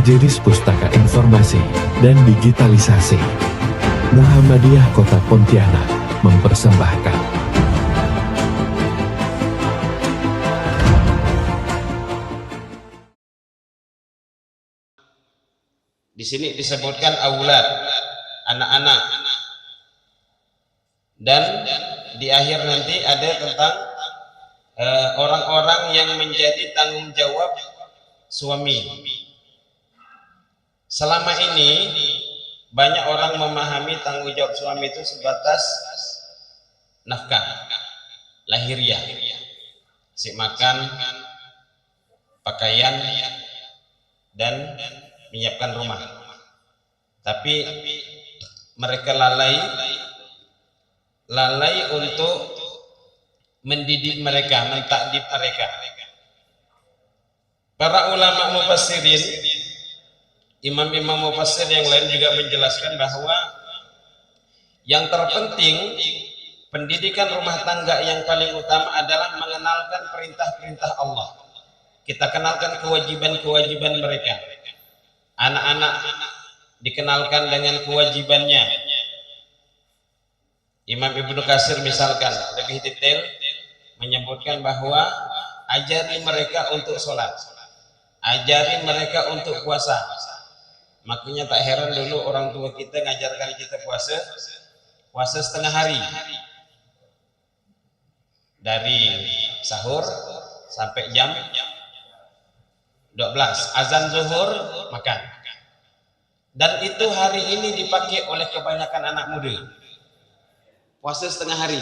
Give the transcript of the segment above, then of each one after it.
Majelis Pustaka Informasi dan Digitalisasi Muhammadiyah Kota Pontianak mempersembahkan di sini disebutkan aulad, anak-anak, dan di akhir nanti ada tentang orang-orang yang menjadi tanggung jawab suami. Selama ini banyak orang memahami tanggung jawab suami itu sebatas nafkah lahiriah, si makan, pakaian, dan menyiapkan rumah. Tapi mereka lalai untuk mendidik mereka, mentakdib mereka. Para ulama mufassirin, imam-imam mufassir yang lain juga menjelaskan bahwa yang terpenting pendidikan rumah tangga yang paling utama adalah mengenalkan perintah-perintah Allah. Kita kenalkan kewajiban-kewajiban mereka. Anak-anak dikenalkan dengan kewajibannya. Imam Ibnu Katsir misalkan lebih detail menyebutkan bahwa ajari mereka untuk sholat, ajari mereka untuk puasa. Makanya tak heran dulu orang tua kita ngajarkan kita puasa setengah hari, dari sahur sampai jam 12, azan zuhur makan. Dan itu hari ini dipakai oleh kebanyakan anak muda. Puasa setengah hari,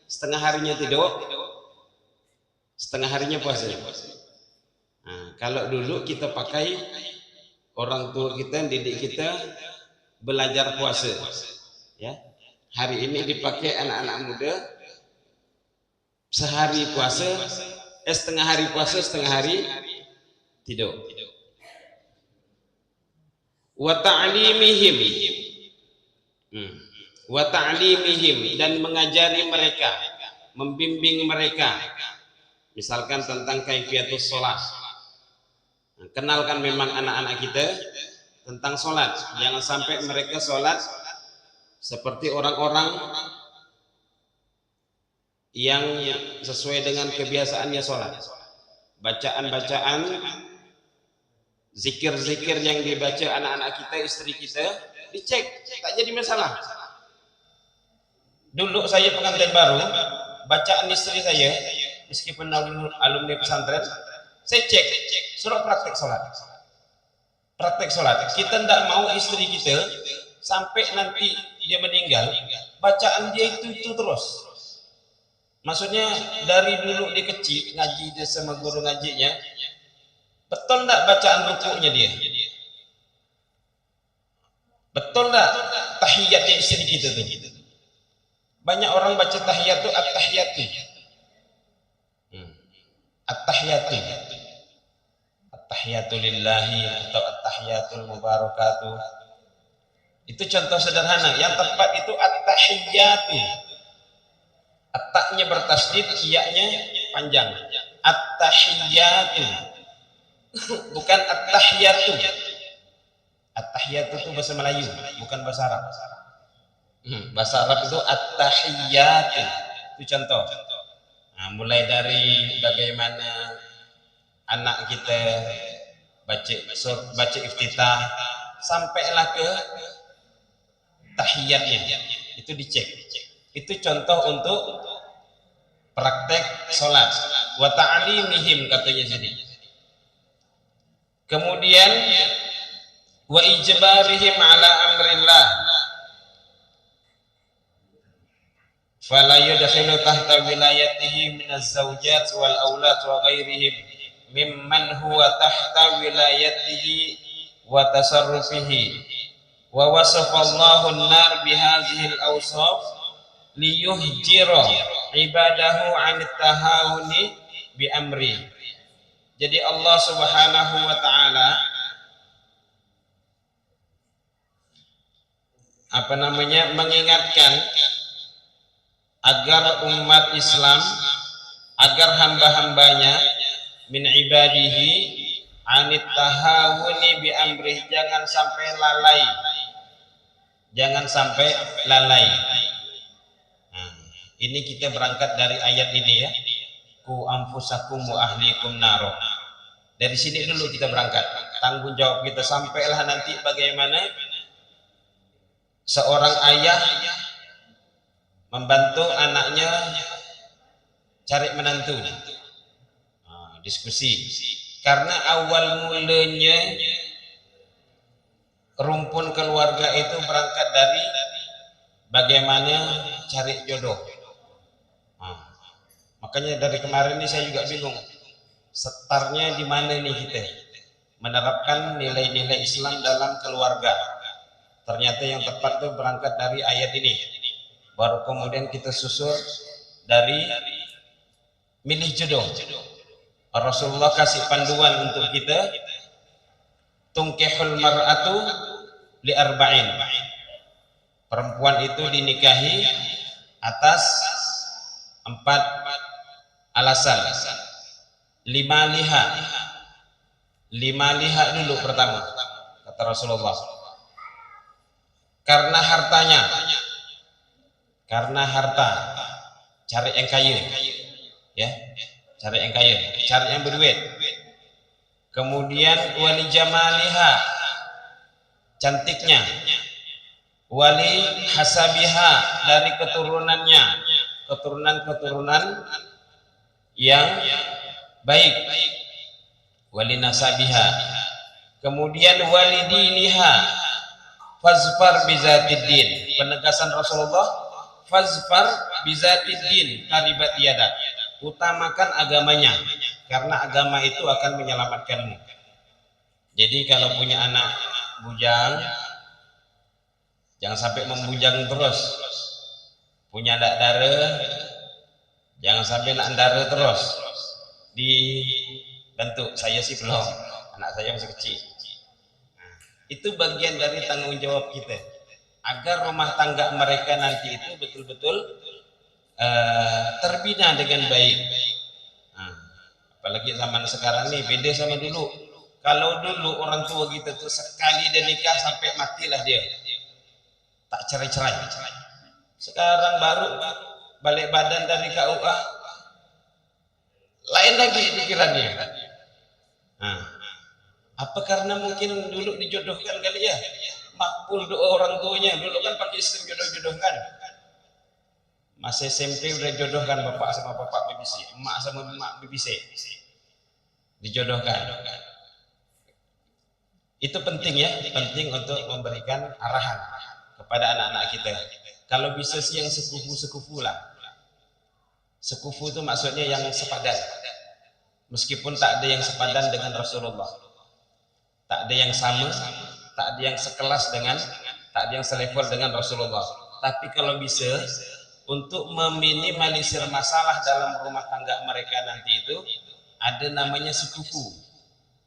setengah harinya tidur, setengah harinya puasa. Nah, kalau dulu kita pakai, orang tua kita, didik kita belajar puasa, ya. Hari ini dipakai anak-anak muda sehari puasa, setengah hari puasa, setengah hari tidur. Wa ta'limihim, wa ta'limihim, dan mengajari mereka, membimbing mereka. Misalkan tentang kaifiatus sholat. Kenalkan memang anak-anak kita tentang sholat. Jangan sampai mereka sholat seperti orang-orang yang sesuai dengan kebiasaannya sholat. Bacaan-bacaan, zikir-zikir yang dibaca anak-anak kita, istri kita, dicek, tak jadi masalah. Dulu saya pengantin baru, bacaan istri saya, meskipun alumni pesantren, saya cek, suruh praktek sholat. Praktek sholat. Kita tidak mau istri kita sampai nanti dia meninggal, bacaan dia itu terus. Maksudnya dari dulu dia kecil ngaji dia sama guru ngajinya, betul tidak bacaan rukuknya dia? Betul tidak tahiyatnya istri kita tuh? Banyak orang baca tahiyat tuh at-tahiyatu. At-tahiyatu. At-tahiyatu lillahi atau at-tahiyatul mubarakatuh. Itu contoh sederhana. Yang tepat itu at-tahiyatu. At-nya bertasdid, iya-nya panjang. At-tahiyatu. Bukan at-tahiyatu. At-tahiyatu itu bahasa Melayu, bukan bahasa Arab. Bahasa Arab itu at-tahiyatu. Itu contoh. Nah, mulai dari bagaimana anak kita baca iftitah sampailah ke tahiyatnya, itu dicek. Itu contoh untuk praktek sholat. Wa ta'limihim katanya sini. Kemudian wa ijbarihim ala amrillah fala yudkhilu tahta wilayatihi min az-zawjat wal aulad wa ghairihim mimman huwa tahta wilayatihi wa tasarrufihi. Wa wasafa Allahu an-nar bihadhihi al-awsaf liyuhjira ibadahu 'an at-tahawuni bi amri. Jadi Allah Subhanahu wa taala mengingatkan agar umat Islam, agar hamba-hambanya min ibadihi anit tahawuni bi amrih, jangan sampai lalai, jangan sampai lalai. Nah, ini kita berangkat dari ayat ini ya, ku anfusakum wa ahlikum naro. Dari sini dulu kita berangkat, tanggung jawab kita. Sampailah nanti bagaimana seorang ayah membantu anaknya cari menantu. Nah, diskusi, karena awal mulanya rumpun keluarga itu berangkat dari bagaimana cari jodoh. Nah, makanya dari kemarin ini saya juga bingung, setarnya di mana nih kita menerapkan nilai-nilai Islam dalam keluarga. Ternyata yang tepat tuh berangkat dari ayat ini, baru kemudian kita susul dari milih jodoh. Rasulullah kasih panduan untuk kita, tungkihul mar'atu li arba'in, perempuan itu dinikahi atas 4 alasan. 5 liha dulu pertama, kata Rasulullah. Karena hartanya, karena harta, cari yang kaya ya, cari yang kaya, cari yang berduit. Kemudian wali jamaliha, cantiknya. Wali hasabiha, dari keturunannya, keturunan yang baik. Wali nasabiha. Kemudian wali diniha, fazfar bizatiddin. Penegasan Rasulullah, fazfar bizatiddin karibat yada, utamakan agamanya, karena agama itu akan menyelamatkanmu. Jadi kalau punya anak bujang, jangan sampai membujang terus. Punya anak dara, jangan sampai nak dara terus. Dibentuk, saya sih belum, anak saya masih kecil. Nah, itu bagian dari tanggung jawab kita, agar rumah tangga mereka nanti itu betul-betul terbina dengan baik. Nah, apalagi zaman sekarang nih beda sama dulu. Kalau dulu orang tua kita tuh sekali dia nikah sampai matilah dia, tak cerai-cerai. Sekarang baru balik badan dari KUA, lain lagi pikirannya. Nah, apa karena mungkin dulu dijodohkan kali ya, makbul doa orang tuanya. Dulu kan pakai sistem jodoh-jodohkan. Masa SMP udah jodohkan bapak sama bapak BBC, emak sama emak BBC, dijodohkan. Itu penting ya, penting untuk memberikan arahan kepada anak-anak kita. Kalau bisa sih yang sekufu-sekufu lah. Sekufu itu maksudnya yang sepadan. Meskipun tak ada yang sepadan dengan Rasulullah, tak ada yang sama, tak ada yang sekelas dengan, tak ada yang selevel dengan Rasulullah. Tapi kalau bisa untuk meminimalisir masalah dalam rumah tangga mereka nanti itu, ada namanya sekufu,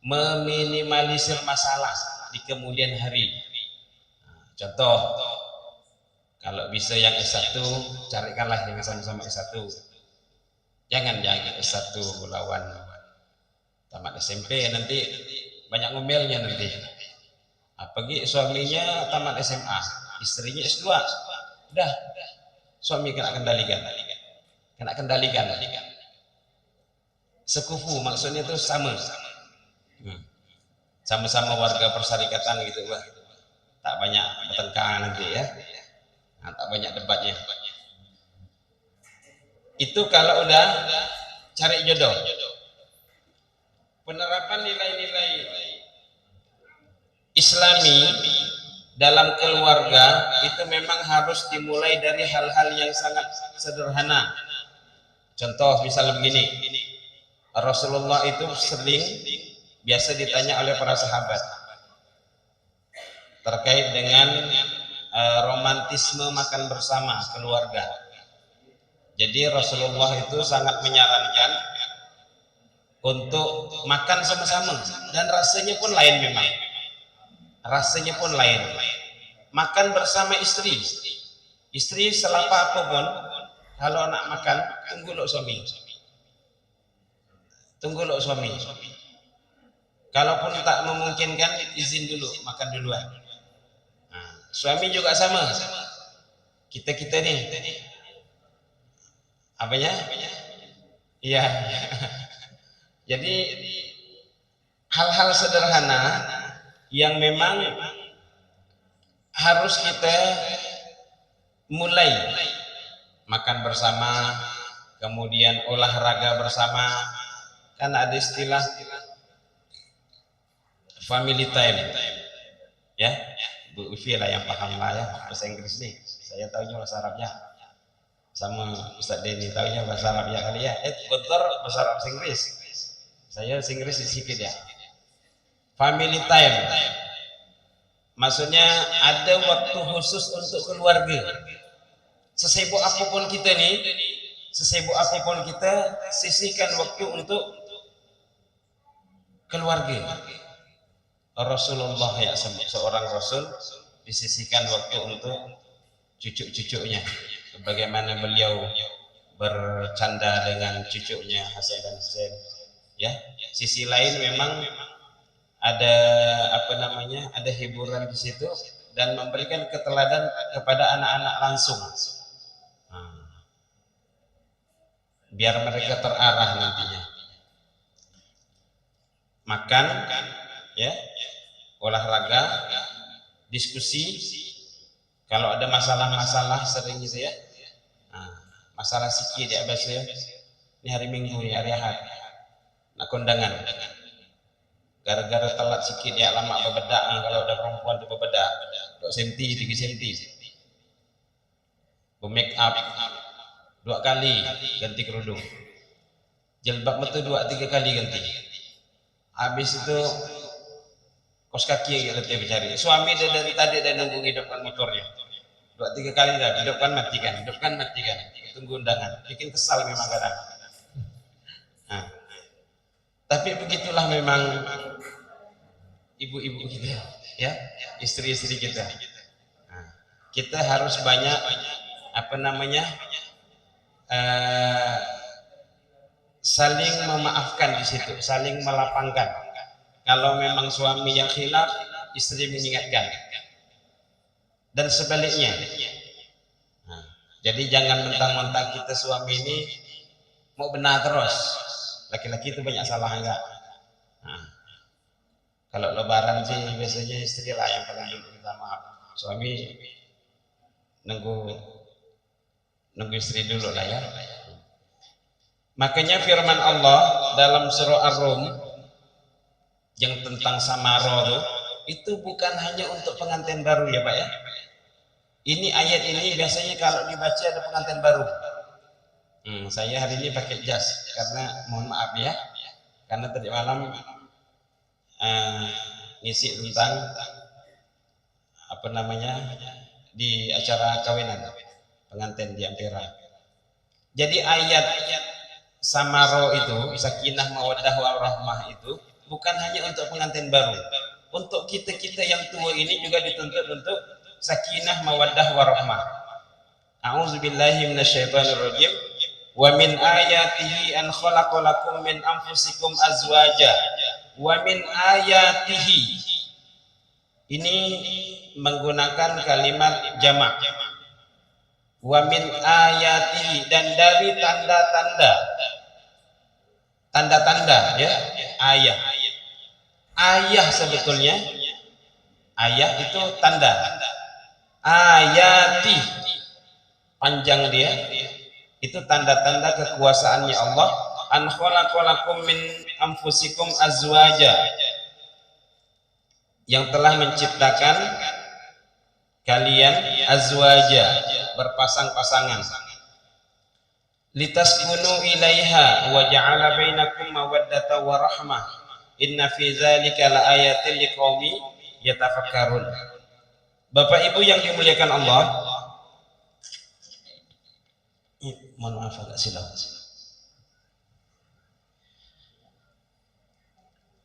meminimalisir masalah di kemudian hari. Contoh, kalau bisa yang S1, carikanlah yang sama-sama S1. Jangan S1 lawan tamat SMP, nanti banyak ngomelnya nanti. Apalagi suaminya tamat SMA, istrinya S2, udah suami kena kendalikan. Sekufu maksudnya itu sama, sama-sama warga persyarikatan gitu, Pak. Tak banyak bertengkar nanti ya, nah, tak banyak debatnya. Itu kalau udah cari jodoh. Penerapan nilai-nilai Islami dalam keluarga itu memang harus dimulai dari hal-hal yang sangat sederhana. Contoh misal begini, Rasulullah itu sering biasa ditanya oleh para sahabat terkait dengan romantisme makan bersama keluarga. Jadi Rasulullah itu sangat menyarankan untuk makan sama-sama, dan rasanya pun lain memang. Rasanya pun lain. Makan bersama istri. Istri selapa apapun, kalau nak makan, tunggu lo suami. Kalaupun tak memungkinkan, izin dulu, makan duluan. Nah, suami juga sama. Kita nih, apanya? Iya. Jadi hal-hal sederhana yang memang harus kita mulai makan bersama, kemudian olahraga bersama. Kan ada istilah family time, ya. Bu Ufi lah yang paham lah ya bahasa Inggris nih. Saya tahunya bahasa Arabnya, sama Ustaz Denny tahunya bahasa Arabnya kali ya. Kotor bahasa Arab Inggris. Saya Inggris sedikit ya. Family time, maksudnya ada waktu khusus untuk keluarga. Sesibuk apapun kita nih, sesibuk apapun kita, sisihkan waktu untuk keluarga. Rasulullah ya, seorang Rasul disisihkan waktu untuk cucu-cucunya. Bagaimana beliau bercanda dengan cucunya Hasan dan Husain. Ya, sisi lain memang ada ada hiburan di situ dan memberikan keteladan kepada anak-anak langsung. Biar mereka terarah nantinya. Makan, ya, olahraga, diskusi. Kalau ada masalah-masalah sering gitu ya. Masalah sikit ya biasanya. Ini hari Minggu nih, hari Ahad. Nak kondangan. Gara-gara telat sikit ya, lama bebedak. Kalau ada perempuan tuh bebedak 2 cm, 3 cm. Make up 2 kali ganti kerudung. Jilbab itu 2-3 kali ganti. Habis itu kos kaki ya letih bercari. Suami dia dari tadi dia nunggu hidupkan motornya. 2-3 kali dah, hidupkan matikan. Tunggu undangan. Bikin kesal memang kadang. Tapi begitulah memang ibu-ibu kita, ya, istri-istri kita. Kita harus banyak saling memaafkan di situ, saling melapangkan. Kalau memang suami yang khilaf, istri mengingatkan. Dan sebaliknya. Jadi jangan mentang-mentang kita suami ini mau benar terus. Laki-laki itu banyak salah enggak? Kalau lebaran sih biasanya istri lah yang paling dulu minta maaf. Suami nunggu istri dulu lah ya. Makanya firman Allah dalam surah Ar-Rum yang tentang samaro itu bukan hanya untuk pengantin baru ya Pak ya. Ini ayat ini biasanya kalau dibaca ada pengantin baru. Saya hari ini pakai jas karena mohon maaf ya, karena tadi malam ngisi tentang di acara kawinan pengantin di Ampera. Jadi ayat samaro itu, sakinah mawaddah warahmah itu bukan hanya untuk pengantin baru, untuk kita yang tua ini juga dituntut untuk sakinah mawaddah warahmah. A'udzubillahi minasyaitonirrajim. Wa min ayatihi an khalaqalakum min anfusikum azwaja wa min ayatihi, ini menggunakan kalimat jamak. Wa min ayatihi, dan dari tanda-tanda ya, ayah sebetulnya ayah itu tanda, ayati panjang dia itu tanda-tanda kekuasaannya Allah. An khalaqalakum min anfusikum azwaja, yang telah menciptakan kalian azwaja, berpasang-pasangan. Litaskunu ilaiha wa ja'ala bainakum mawaddatan wa rahmah. Inna fi dzalika laayatin liqaumin yatafakkarun. Bapak Ibu yang dimuliakan Allah, mohon maaf agak silau.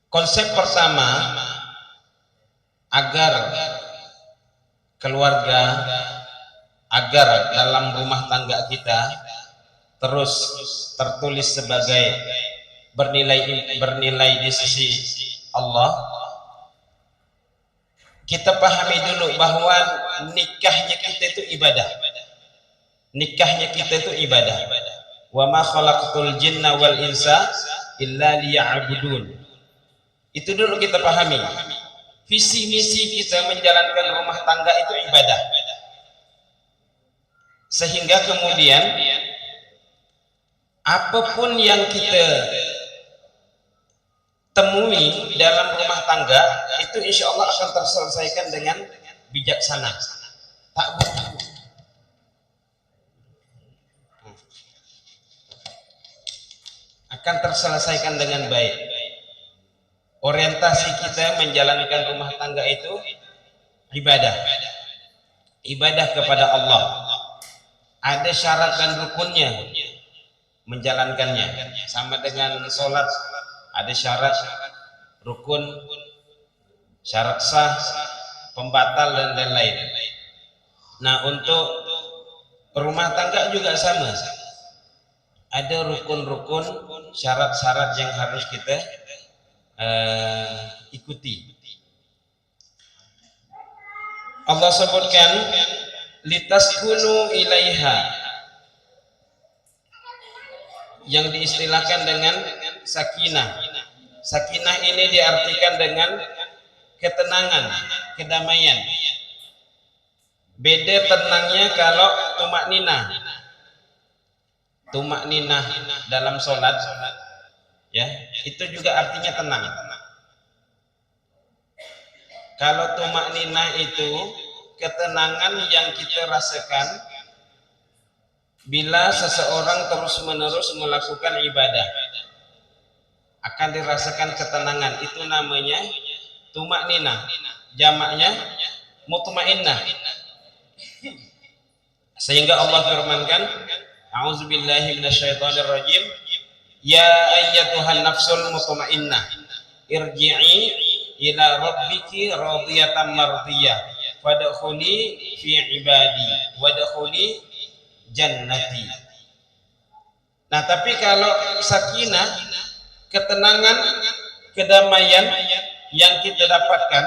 Konsep pertama agar keluarga, agar dalam rumah tangga kita terus tertulis sebagai bernilai di sisi Allah, kita pahami dulu bahwa nikahnya kita itu ibadah. Nikahnya kita itu ibadah. Wa ma khalaqtul jinna wal insa illa liya'budun. Itu dulu kita pahami. Visi misi kita menjalankan rumah tangga itu ibadah. Sehingga kemudian apapun yang kita temui dalam rumah tangga itu insya Allah akan terselesaikan dengan bijaksana. Tak butuh akan terselesaikan dengan baik. Orientasi kita menjalankan rumah tangga itu ibadah. Ibadah kepada Allah. Ada syarat dan rukunnya menjalankannya. Sama dengan sholat, ada syarat, rukun, syarat sah, pembatal dan lain-lain. Nah, untuk rumah tangga juga sama. Ada rukun-rukun, syarat-syarat yang harus kita ikuti. Allah sebutkan litaskunu ilaiha, yang diistilahkan dengan sakinah. Sakinah ini diartikan dengan ketenangan, kedamaian. Beda tenangnya kalau tumak ninah. Tumak ninah dalam sholat, ya, itu juga artinya tenang. Kalau tumak ninah itu ketenangan yang kita rasakan bila seseorang terus-menerus melakukan ibadah, akan dirasakan ketenangan. Itu namanya tumak ninah. Jamaknya mutmainnah. Sehingga Allah firmankan, a'udzubillahi minasyaitonirrajim, ya ayyatuhan nafsul mutmainnah, irji'i ila rabbiki radiyatan mardiyah, fadkhuli fi ibadi wadkhuli jannati. Nah, tapi kalau sakinah, ketenangan, kedamaian yang kita dapatkan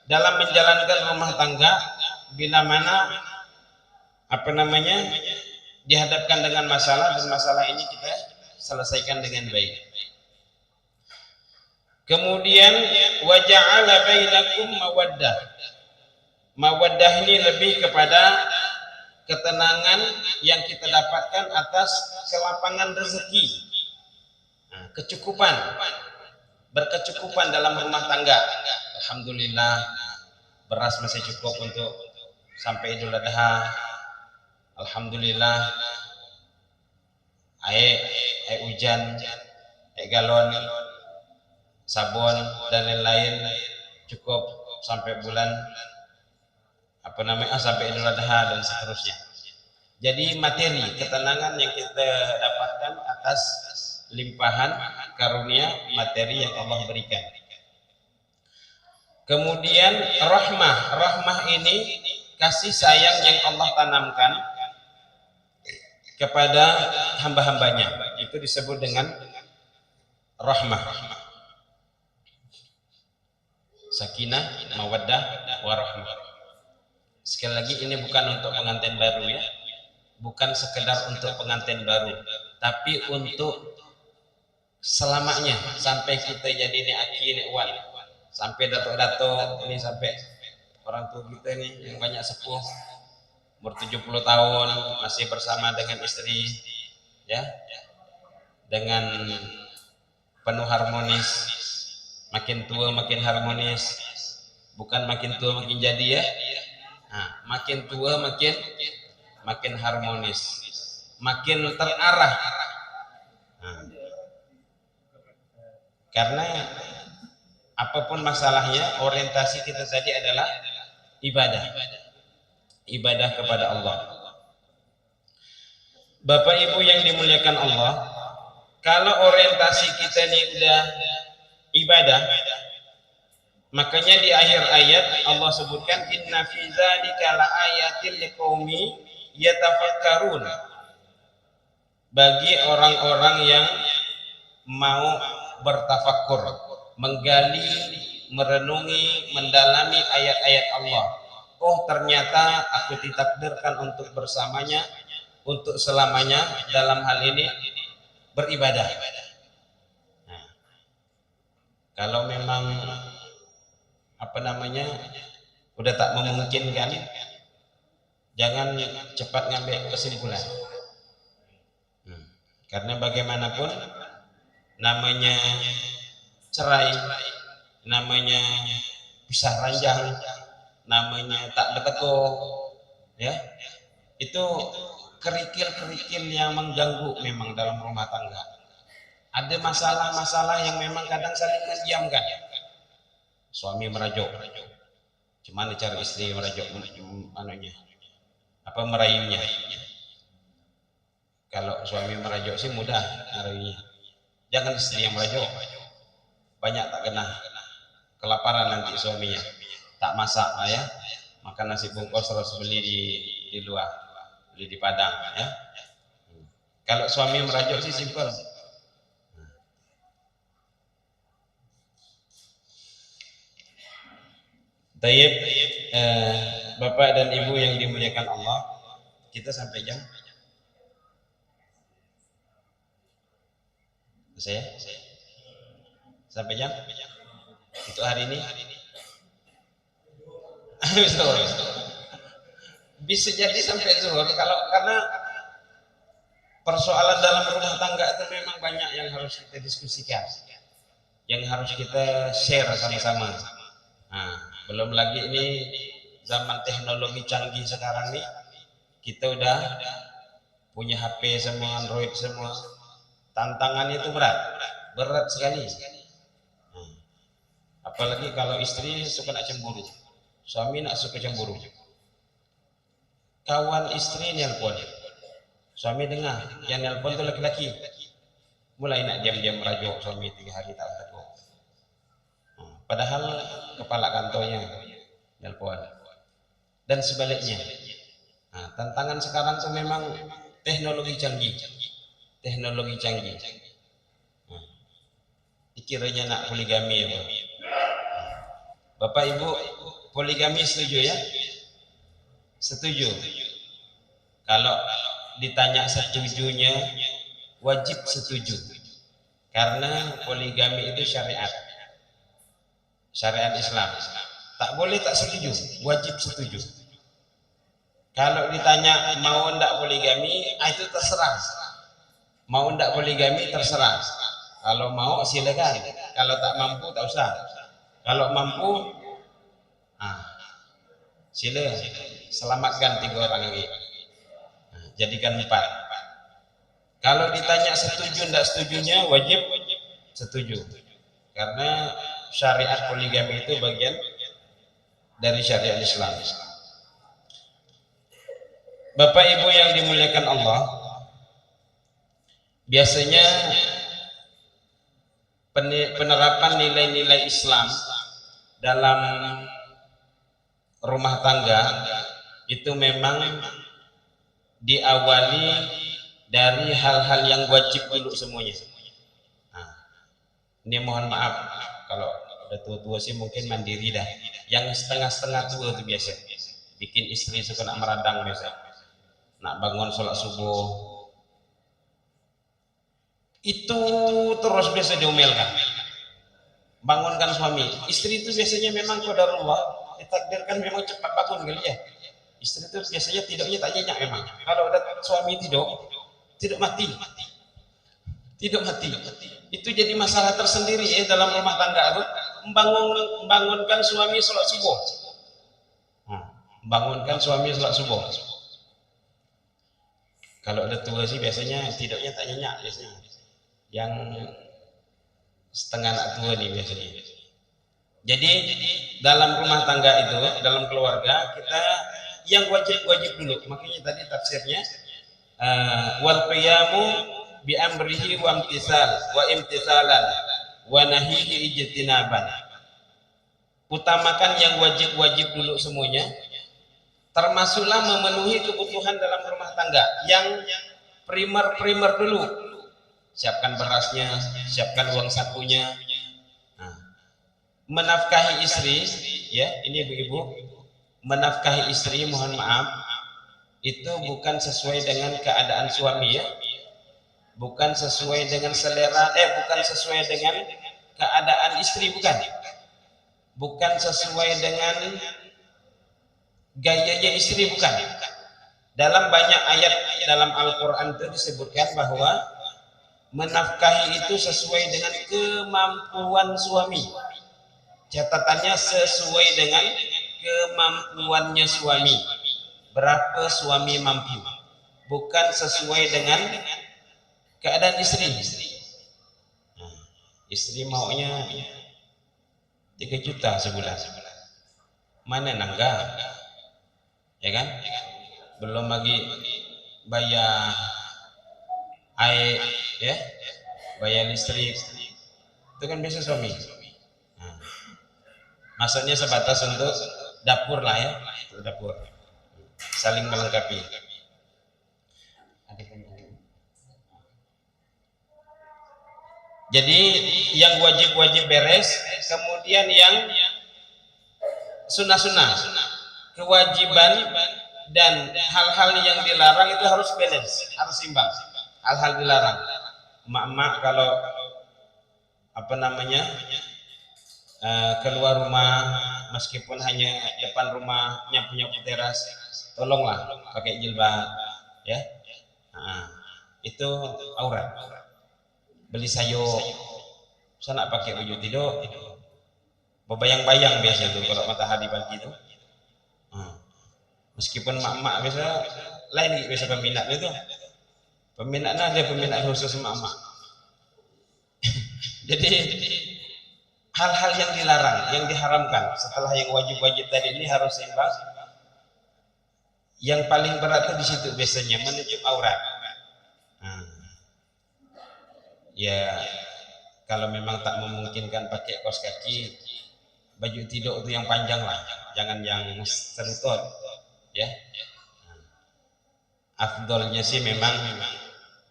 dalam menjalankan rumah tangga bila mana dihadapkan dengan masalah, dan masalah ini kita selesaikan dengan baik. Kemudian wa ja'ala bainakum mawaddah. Mawaddah ini lebih kepada ketenangan yang kita dapatkan atas kelapangan rezeki, kecukupan, berkecukupan dalam rumah tangga. Alhamdulillah, beras masih cukup untuk sampai Idul Adha. Alhamdulillah, air hujan, air galon, sabun dan lain-lain cukup sampai bulan sampai Idul Adha dan seterusnya. Jadi materi, ketenangan yang kita dapatkan atas limpahan karunia materi yang Allah berikan. Kemudian rahmah ini kasih sayang yang Allah tanamkan kepada hamba-hambanya, itu disebut dengan rahmah. Sakinah, mawaddah, warahmah. Sekali lagi, ini bukan untuk pengantin baru, ya, bukan sekedar untuk pengantin baru, tapi untuk selamanya, sampai kita jadi ni aki ni wan, sampai dato-dato ini, sampai orang tua kita nih yang banyak sepuh, umur 70 tahun masih bersama dengan istri, ya, dengan penuh harmonis. Makin tua makin harmonis, bukan makin tua makin jadi, ya. Nah, makin tua makin harmonis, makin terarah. Nah, karena apapun masalahnya, orientasi kita tadi adalah ibadah kepada Allah. Bapak Ibu yang dimuliakan Allah, kalau orientasi kita ini udah ibadah, makanya di akhir ayat Allah sebutkan inna fi dzalika laayatil liqaumi yatafakkarun, bagi orang-orang yang mau bertafakkur. menggali, merenungi, mendalami ayat-ayat Allah. Oh, ternyata aku ditakdirkan untuk bersamanya, untuk selamanya dalam hal ini beribadah. Nah, kalau memang udah tak memungkinkan, jangan cepat ngambil kesimpulan. Karena bagaimanapun namanya cerai, namanya pisah ranjang, namanya tak berteko, ya, itu kerikil-kerikil yang mengganggu memang dalam rumah tangga. Ada masalah-masalah yang memang kadang saling mendiamkan. Suami merajuk, cuman cara istri merajuk merayunya. Kalau suami merajuk sih mudah merayunya. Jangan istri yang merajuk, banyak tak kena kelaparan nanti suaminya, tak masak ya, makan nasi bungkus terus beli di luar, beli di Padang ya. Kalau suami merajuk sih simpel. Tayyib, Bapak dan Ibu yang dimuliakan Allah, kita sampai jam saya sampai jam untuk hari ini bisa jadi sampai zuhur, karena persoalan dalam rumah tangga itu memang banyak yang harus kita diskusikan, yang harus kita share sama-sama. Nah, belum lagi ini zaman teknologi canggih sekarang nih, kita udah punya HP semua, Android semua, tantangannya itu berat sekali. Apalagi kalau istri suka nak cemburu, suami nak suka cemburu, kawan istri nelpon, suami dengar yang nelpon itu laki-laki, mulai nak diam-diam merajuk suami 3 hari tak bertemu. Padahal kepala kantornya nelpon, dan sebaliknya. Nah, tantangan sekarang itu memang teknologi canggih. Dikiranya nak poligami ya, Bapak Ibu, poligami setuju ya? Setuju. Kalau ditanya setujunya, wajib setuju, karena poligami itu syariat Islam. Tak boleh tak setuju, wajib setuju. Kalau ditanya mau ndak poligami, itu terserah. Mau ndak poligami terserah. Kalau mau silakan, kalau tak mampu tak usah. Kalau mampu, sila selamatkan 3 orang lagi, jadikan 4. Kalau ditanya setuju ndak setujunya, wajib setuju, karena syariat poligami itu bagian dari syariat Islam. Bapak Ibu yang dimuliakan Allah, biasanya penerapan nilai-nilai Islam dalam rumah tangga itu memang diawali dari hal-hal yang wajib dulu semuanya. Ini mohon maaf kalau udah tua-tua sih mungkin mandiri dah. Yang setengah-setengah tua itu biasa bikin istri suka nak meradang, biasa nak bangun sholat subuh itu terus biasa diomelkan. Bangunkan suami, istri itu biasanya memang qadarullah, ditakdirkan memang cepat bangun kali ya. Istri itu biasanya tidaknya tak nyenyak memang. Kalau ada suami tidak mati. Itu jadi masalah tersendiri ya dalam rumah tangga itu, membangunkan suami sholat subuh. Bangunkan suami sholat subuh. Kalau ada tua sih biasanya tidaknya tak nyenyak biasanya. Yang setengah anak tua nih biasanya. Jadi dalam rumah tangga itu, dalam keluarga kita yang wajib dulu. Makanya tadi tafsirnya wal qiyamu bi amrihi wa imtisalan wa nahihi ijtinaban. Utamakan yang wajib dulu semuanya, termasuklah memenuhi kebutuhan dalam rumah tangga yang primer dulu. Siapkan berasnya, siapkan uang sakunya. menafkahi istri, ya ini ibu-ibu, menafkahi istri, mohon maaf, itu bukan sesuai dengan keadaan suami ya, bukan sesuai dengan selera, bukan sesuai dengan keadaan istri, bukan sesuai dengan gayanya istri, bukan. Dalam banyak ayat dalam Al-Quran itu disebutkan bahwa menafkahi itu sesuai dengan kemampuan suami. Catatannya sesuai dengan kemampuannya suami. Berapa suami mampu, bukan sesuai dengan keadaan istri. Nah, istri maunya 3 juta sebulan, mana nangga, ya kan? Belum lagi bayar air, ya, bayar listrik, itu kan biasa suami. Nah, maksudnya sebatas untuk dapur lah ya, dapur, saling melengkapi. Jadi yang wajib-wajib beres, kemudian yang sunnah-sunnah, kewajiban dan hal-hal yang dilarang itu harus balance, harus imbang. Hal-hal dilarang, emak-emak kalau keluar rumah meskipun hanya depan rumah nyapu teras, tolonglah pakai jilbab ya. Nah, itu aurat. Beli sayur, sana pakai baju tidur, berbayang-bayang biasa tuh kalau matahari pagi itu. Meskipun mak-mak biasa lain biasa peminat itu, peminatnya ada peminat khusus mak-mak. Jadi hal-hal yang dilarang, yang diharamkan setelah yang wajib-wajib tadi ini harus seimbang. Yang paling berat itu di situ biasanya menutup aurat. Ya kalau memang tak memungkinkan pakai kaos kaki, baju tidur itu yang panjang lah, jangan yang selutut ya. Afdolnya sih memang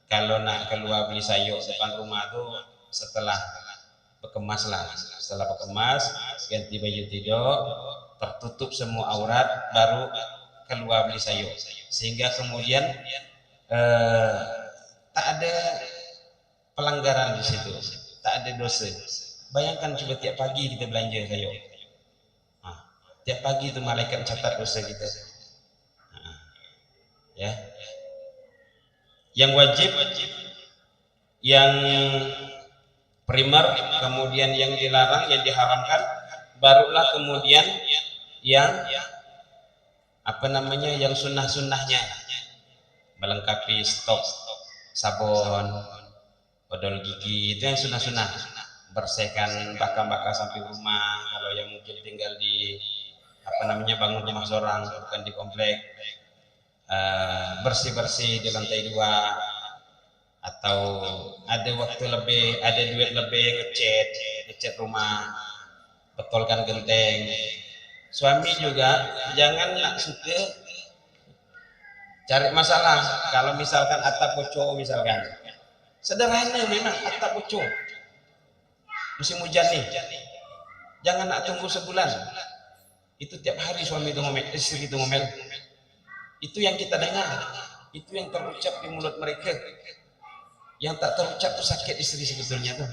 kalau nak keluar beli sayur depan rumah tuh setelah berkemas lah, setelah berkemas ganti baju tidur, tertutup semua aurat, baru keluar beli sayur, sehingga kemudian tak ada pelanggaran di situ, tak ada dosa. Bayangkan coba tiap pagi kita belanja sayur, tiap pagi itu malaikat catat dosa kita. Ya, yang wajib, yang primer, kemudian yang dilarang, yang diharamkan, barulah kemudian yang yang sunnah-sunnahnya, melengkapi stok sabun, odol gigi, itu yang sunnah-sunnah. Bersihkan baka-baka samping rumah kalau yang mungkin tinggal di bangun rumah seorang, bukan di komplek. Bersih-bersih di lantai 2, atau ada waktu lebih, ada duit lebih, ngecat rumah, betulkan genteng. Suami juga jangan nak suka cari masalah. Kalau misalkan atap bocor, misalkan sederhana memang atap bocor musim hujan nih, jangan nak tunggu sebulan. Itu tiap hari suami itu ngomel, istri itu ngomel. Itu yang kita dengar, itu yang terucap di mulut mereka. Yang tak terucap tuh sakit istri sebetulnya tuh.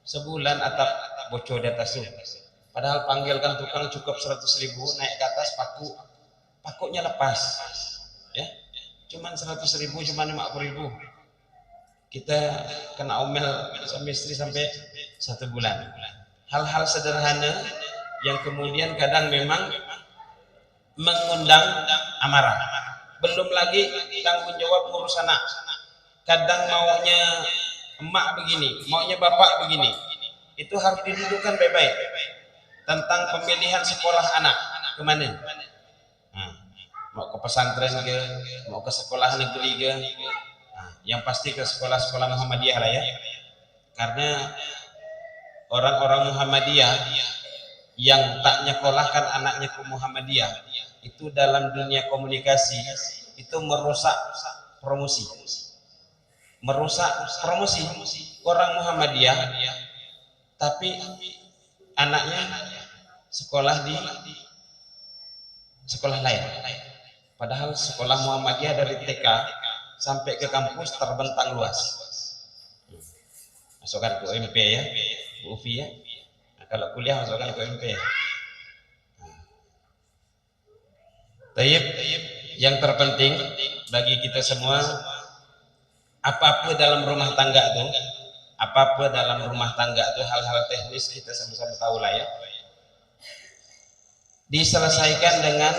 Sebulan atap bocor di atas tuh. Padahal panggilkan tukang cukup 100.000, naik ke atas pakunya lepas. Ya, cuman 100.000, cuman 50.000. Kita kena omel suami istri sampai 1 bulan. Hal-hal sederhana yang kemudian kadang memang mengundang amarah. Belum lagi tanggung jawab ngurus anak. Kadang maunya emak begini, maunya bapak begini. Itu harus didudukkan baik-baik. Tentang pemilihan sekolah anak kemana? Mau ke pesantren ke, mau ke sekolah negeri ke, yang pasti ke sekolah-sekolah Muhammadiyah lah ya. Karena orang-orang Muhammadiyah yang tak nyekolahkan anaknya ke Muhammadiyah itu dalam dunia komunikasi itu merusak promosi. Merusak promosi orang Muhammadiyah, tapi anaknya sekolah di sekolah lain. Padahal sekolah Muhammadiyah dari TK sampai ke kampus terbentang luas. Masukkan ke UMP ya, Bu Ufi ya. Nah, kalau kuliah masukkan ke UMP. Tayyib, yang terpenting bagi kita semua, apa-apa dalam rumah tangga itu, apa-apa dalam rumah tangga itu hal-hal teknis kita sama-sama tahu lah ya. Diselesaikan dengan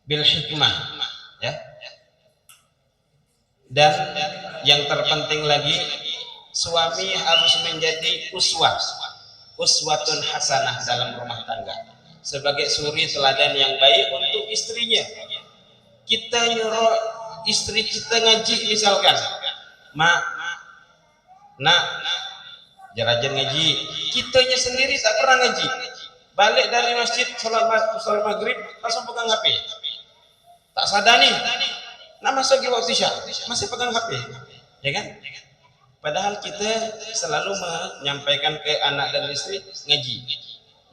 bil hikmah ya. Dan yang terpenting lagi, suami harus menjadi uswatun hasanah dalam rumah tangga, sebagai suri teladan yang baik untuk istrinya. Kita nyuruh istri kita ngaji misalkan, mak, nak, rajin ngaji, kitanya sendiri tak pernah ngaji, balik dari masjid sholat maghrib langsung pegang HP, tak sadar nih, nak masuk di waktu isya masih pegang HP, ya kan? Padahal kita selalu menyampaikan ke anak dan istri ngaji.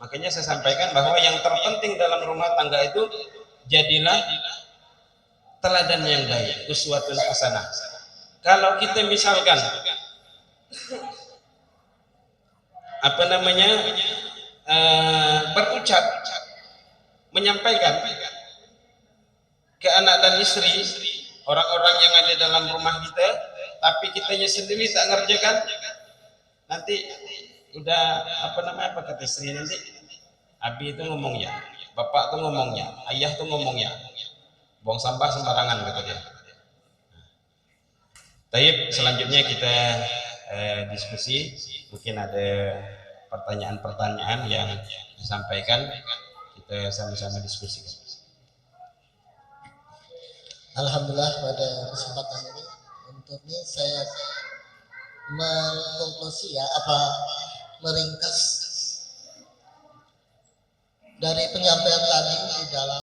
Makanya saya sampaikan bahwa yang terpenting dalam rumah tangga itu, jadilah teladan yang baik, uswatun hasanah. Kalau kita misalkan berucap, menyampaikan ke anak dan istri, orang-orang yang ada dalam rumah kita, tapi kitanya sendiri tak ngerjakan, nanti udah apa kata istri nanti, abi itu ngomongnya, bapak tuh ngomongnya, ayah tuh ngomongnya, buang sampah sembarangan kata dia. Taib, selanjutnya kita diskusi, mungkin ada pertanyaan-pertanyaan yang disampaikan, kita sama-sama diskusi. Alhamdulillah pada kesempatan ini, untuk ini saya mengkonklusi meringkas dari penyampaian